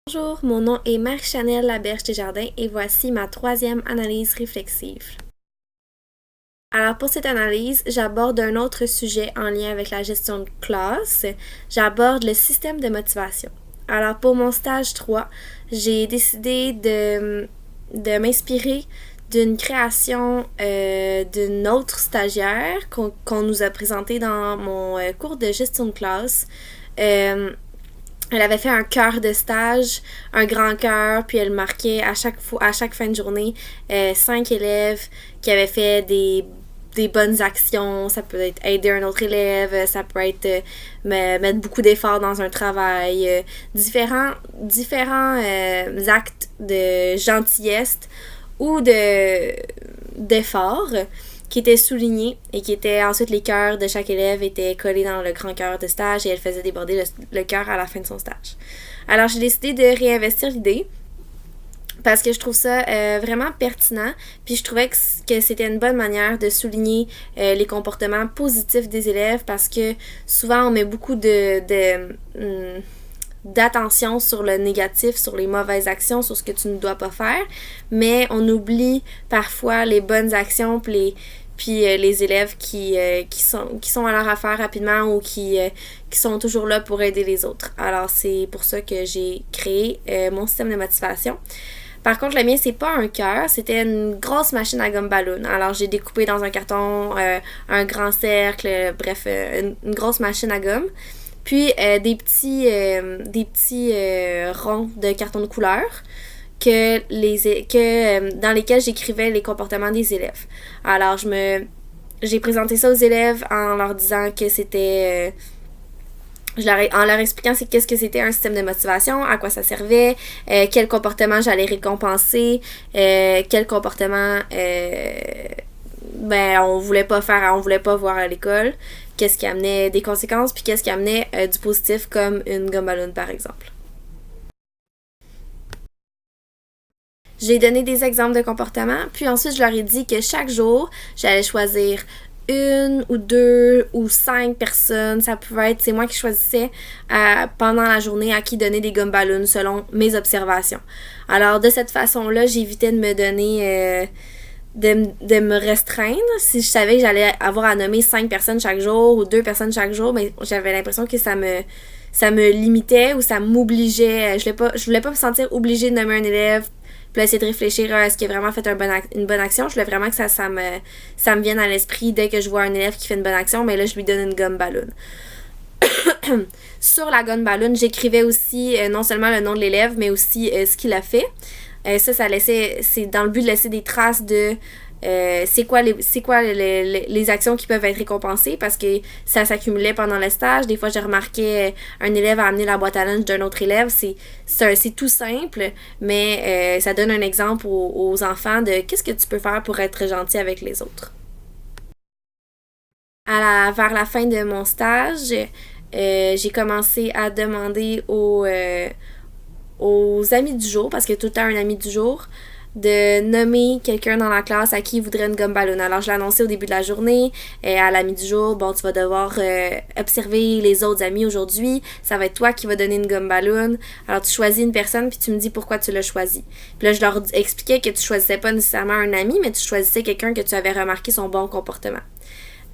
Bonjour, mon nom est Marie-Chanel Laberge-Desjardins et voici ma troisième analyse réflexive. Alors pour cette analyse, j'aborde un autre sujet en lien avec la gestion de classe. J'aborde le système de motivation. Alors pour mon stage 3, j'ai décidé de m'inspirer d'une création d'une autre stagiaire qu'on nous a présentée dans mon cours de gestion de classe. Elle avait fait un cœur de stage, un grand cœur, puis elle marquait à chaque fin de journée 5 élèves qui avaient fait des bonnes actions. Ça peut être aider un autre élève, ça peut être mettre beaucoup d'efforts dans un travail, différents actes de gentillesse ou d'efforts qui étaient soulignés et qui étaient ensuite les cœurs de chaque élève étaient collés dans le grand cœur de stage et elle faisait déborder le cœur à la fin de son stage. Alors j'ai décidé de réinvestir l'idée parce que je trouve ça vraiment pertinent, puis je trouvais que c'était une bonne manière de souligner les comportements positifs des élèves parce que souvent on met beaucoup d'attention sur le négatif, sur les mauvaises actions, sur ce que tu ne dois pas faire, mais on oublie parfois les bonnes actions puis les élèves qui sont à leur affaire rapidement ou qui sont toujours là pour aider les autres. Alors c'est pour ça que j'ai créé mon système de motivation. Par contre, le mien, c'est pas un cœur, c'était une grosse machine à gomme ballon. Alors, j'ai découpé dans un carton un grand cercle, bref, une grosse machine à gomme. Puis, des petits ronds de carton de couleur dans lesquels j'écrivais les comportements des élèves. Alors, j'ai présenté ça aux élèves en leur disant que c'était... en leur expliquant qu'est-ce que c'était un système de motivation, à quoi ça servait, quel comportement j'allais récompenser, quel comportement on voulait pas voir à l'école, qu'est-ce qui amenait des conséquences, puis qu'est-ce qui amenait du positif comme une gomme ballon par exemple. J'ai donné des exemples de comportements, puis ensuite je leur ai dit que chaque jour, j'allais choisir une ou deux ou 5 personnes, ça pouvait être, c'est moi qui choisissais pendant la journée à qui donner des gommes ballons selon mes observations. Alors de cette façon-là, j'évitais de me donner, de me restreindre. Si je savais que j'allais avoir à nommer 5 personnes chaque jour ou 2 personnes chaque jour, mais j'avais l'impression que ça me limitait ou ça m'obligeait. Je voulais pas me sentir obligée de nommer un élève puis essayer de réfléchir à ce qui a vraiment fait une bonne action. Je voulais vraiment que ça me vienne à l'esprit dès que je vois un élève qui fait une bonne action, mais là, je lui donne une gomme ballon. Sur la gomme ballon, j'écrivais aussi non seulement le nom de l'élève, mais aussi ce qu'il a fait. C'est dans le but de laisser des traces de c'est quoi les actions qui peuvent être récompensées parce que ça s'accumulait pendant le stage. Des fois, j'ai remarqué un élève a amené la boîte à lunch d'un autre élève. C'est tout simple, mais ça donne un exemple aux enfants de qu'est-ce que tu peux faire pour être gentil avec les autres. Vers la fin de mon stage, j'ai commencé à demander aux amis du jour, parce qu'il y a tout le temps un ami du jour, de nommer quelqu'un dans la classe à qui il voudrait une gomme ballon. Alors, je l'ai annoncé au début de la journée, à l'ami du jour, bon, tu vas devoir observer les autres amis aujourd'hui, ça va être toi qui vas donner une gomme ballon. Alors, tu choisis une personne, puis tu me dis pourquoi tu l'as choisi. Puis là, je leur expliquais que tu choisissais pas nécessairement un ami, mais tu choisissais quelqu'un que tu avais remarqué son bon comportement.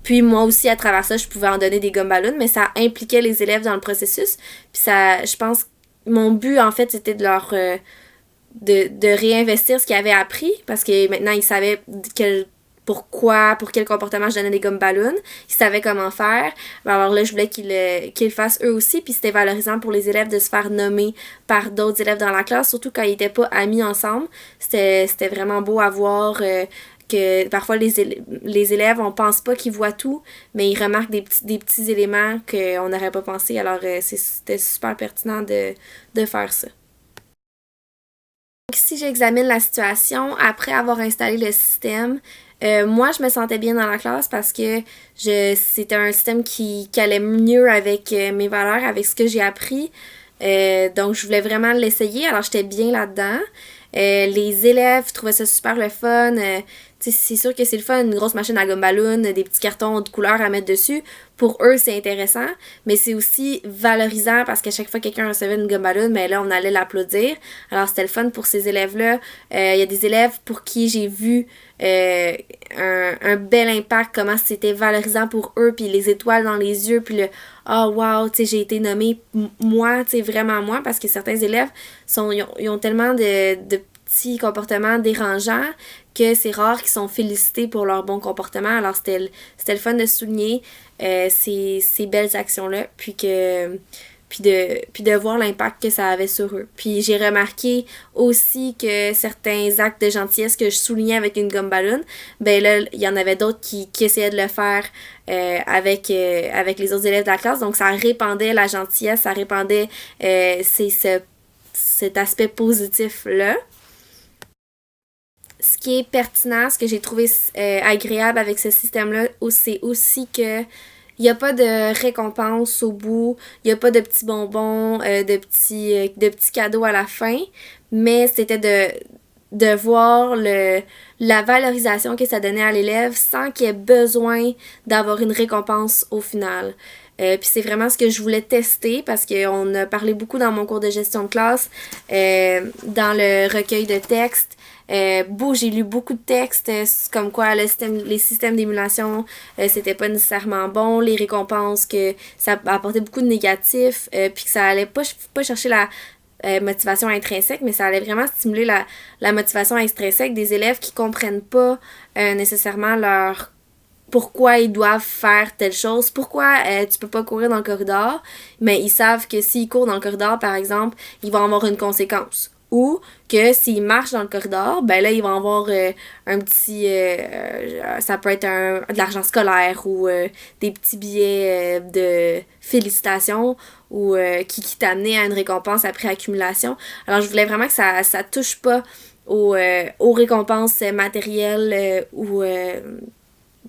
Puis moi aussi, à travers ça, je pouvais en donner des gommes ballons, mais ça impliquait les élèves dans le processus. Puis ça, je pense, mon but, en fait, c'était de leur... de réinvestir ce qu'ils avaient appris, parce que maintenant, ils savaient pour quel comportement je donnais des gommes ballons. Ils savaient comment faire. Alors là, je voulais qu'ils le fassent eux aussi, puis c'était valorisant pour les élèves de se faire nommer par d'autres élèves dans la classe, surtout quand ils n'étaient pas amis ensemble. C'était vraiment beau à voir... que parfois les élèves, on pense pas qu'ils voient tout, mais ils remarquent des petits éléments qu'on n'aurait pas pensé. Alors, c'était super pertinent de faire ça. Donc, si j'examine la situation, après avoir installé le système, moi, je me sentais bien dans la classe parce que c'était un système qui allait mieux avec mes valeurs, avec ce que j'ai appris. Donc, je voulais vraiment l'essayer. Alors, j'étais bien là-dedans. Les élèves trouvaient ça super le fun. C'est sûr que c'est le fun, une grosse machine à gomme ballon, des petits cartons de couleurs à mettre dessus. Pour eux, c'est intéressant, mais c'est aussi valorisant parce qu'à chaque fois que quelqu'un recevait une gomme ballon, ben là, on allait l'applaudir. Alors, c'était le fun pour ces élèves-là. Il y a des élèves pour qui j'ai vu un bel impact, comment c'était valorisant pour eux, puis les étoiles dans les yeux, puis le « Oh wow, tu sais, j'ai été nommée moi, tu sais, vraiment moi », parce que certains élèves ils ont tellement de petits comportements dérangeants que c'est rare qu'ils sont félicités pour leur bon comportement. Alors, c'était le fun de souligner ces belles actions-là, puis de voir l'impact que ça avait sur eux. Puis j'ai remarqué aussi que certains actes de gentillesse que je soulignais avec une gomme ballon, ben là, il y en avait d'autres qui essayaient de le faire avec les autres élèves de la classe. Donc ça répandait la gentillesse, ça répandait cet aspect positif-là. Ce qui est pertinent, ce que j'ai trouvé agréable avec ce système-là, c'est aussi que il n'y a pas de récompense au bout, il n'y a pas de petits bonbons, de petits cadeaux à la fin, mais c'était de voir la valorisation que ça donnait à l'élève sans qu'il ait besoin d'avoir une récompense au final. Puis c'est vraiment ce que je voulais tester parce qu'on a parlé beaucoup dans mon cours de gestion de classe, dans le recueil de textes. J'ai lu beaucoup de textes comme quoi les systèmes d'émulation c'était pas nécessairement bon, les récompenses que ça apportait beaucoup de négatifs, puis que ça allait pas chercher la motivation intrinsèque, mais ça allait vraiment stimuler la motivation extrinsèque des élèves qui comprennent pas nécessairement pourquoi ils doivent faire telle chose, pourquoi tu peux pas courir dans le corridor, mais ils savent que s'ils courent dans le corridor, par exemple, ils vont avoir une conséquence. Ou que s'ils marchent dans le corridor, ben là, ils vont avoir un petit... ça peut être de l'argent scolaire ou des petits billets de félicitations ou qui t'amenaient à une récompense après accumulation. Alors, je voulais vraiment que ça touche pas aux récompenses matérielles ou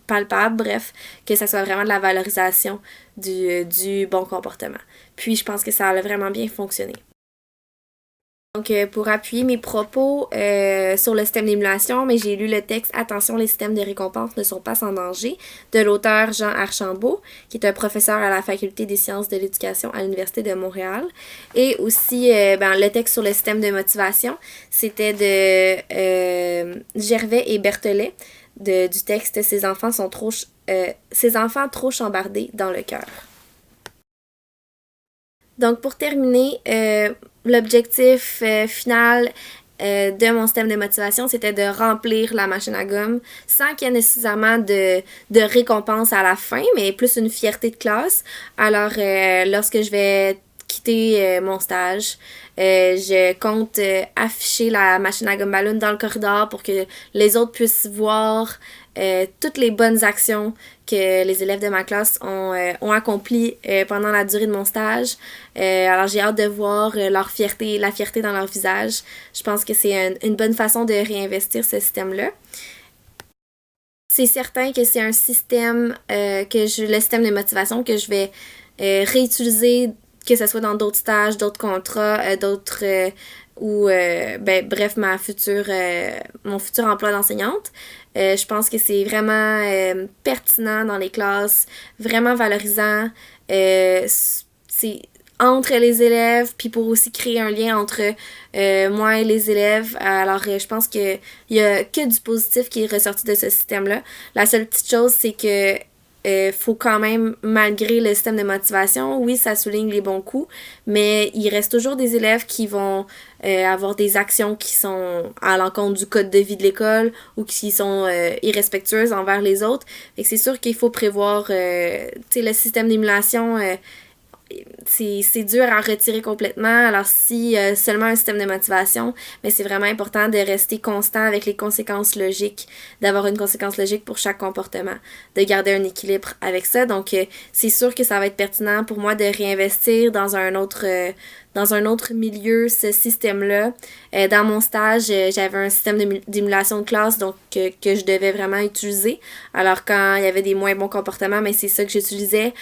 palpables, bref, que ça soit vraiment de la valorisation du bon comportement. Puis, je pense que ça a vraiment bien fonctionné. Donc, pour appuyer mes propos sur le système d'émulation, mais j'ai lu le texte « Attention, les systèmes de récompense ne sont pas sans danger » de l'auteur Jean Archambault, qui est un professeur à la Faculté des sciences de l'éducation à l'Université de Montréal. Et aussi, le texte sur le système de motivation, c'était de Gervais et Berthelet, du texte « Ces enfants trop chambardés dans le cœur ». Donc, pour terminer, l'objectif final de mon système de motivation, c'était de remplir la machine à gomme sans qu'il y ait nécessairement de récompense à la fin, mais plus une fierté de classe. Alors, lorsque je vais quitter mon stage, je compte afficher la machine à gomme ballon dans le corridor pour que les autres puissent voir toutes les bonnes actions que les élèves de ma classe ont accomplies pendant la durée de mon stage. Alors j'ai hâte de voir la fierté dans leur visage. Je pense que c'est une bonne façon de réinvestir ce système-là. C'est certain que c'est un système le système de motivation que je vais réutiliser, que ce soit dans d'autres stages, d'autres contrats, bref, mon futur emploi d'enseignante. Je pense que c'est vraiment pertinent dans les classes, vraiment valorisant. C'est entre les élèves, puis pour aussi créer un lien entre moi et les élèves. Alors, je pense qu'il y a que du positif qui est ressorti de ce système-là. La seule petite chose, c'est que faut quand même, malgré le système de motivation, oui, ça souligne les bons coups, mais il reste toujours des élèves qui vont avoir des actions qui sont à l'encontre du code de vie de l'école ou qui sont irrespectueuses envers les autres. Fait que c'est sûr qu'il faut prévoir, le système d'émulation, c'est dur à retirer complètement. Alors si seulement un système de motivation, mais c'est vraiment important de rester constant avec les conséquences logiques, d'avoir une conséquence logique pour chaque comportement, de garder un équilibre avec ça. Donc c'est sûr que ça va être pertinent pour moi de réinvestir dans un autre dans un autre milieu ce système-là. Dans mon stage, j'avais un système d'émulation de classe donc que je devais vraiment utiliser. Alors quand il y avait des moins bons comportements, mais c'est ça que j'utilisais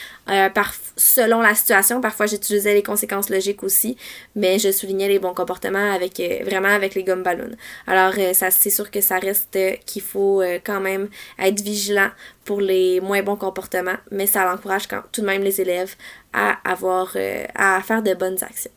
selon la situation. Parfois j'utilisais les conséquences logiques aussi, mais je soulignais les bons comportements avec vraiment avec les gommes ballons. Alors ça c'est sûr que ça reste qu'il faut quand même être vigilant pour les moins bons comportements, mais ça encourage tout de même les élèves à faire de bonnes actions.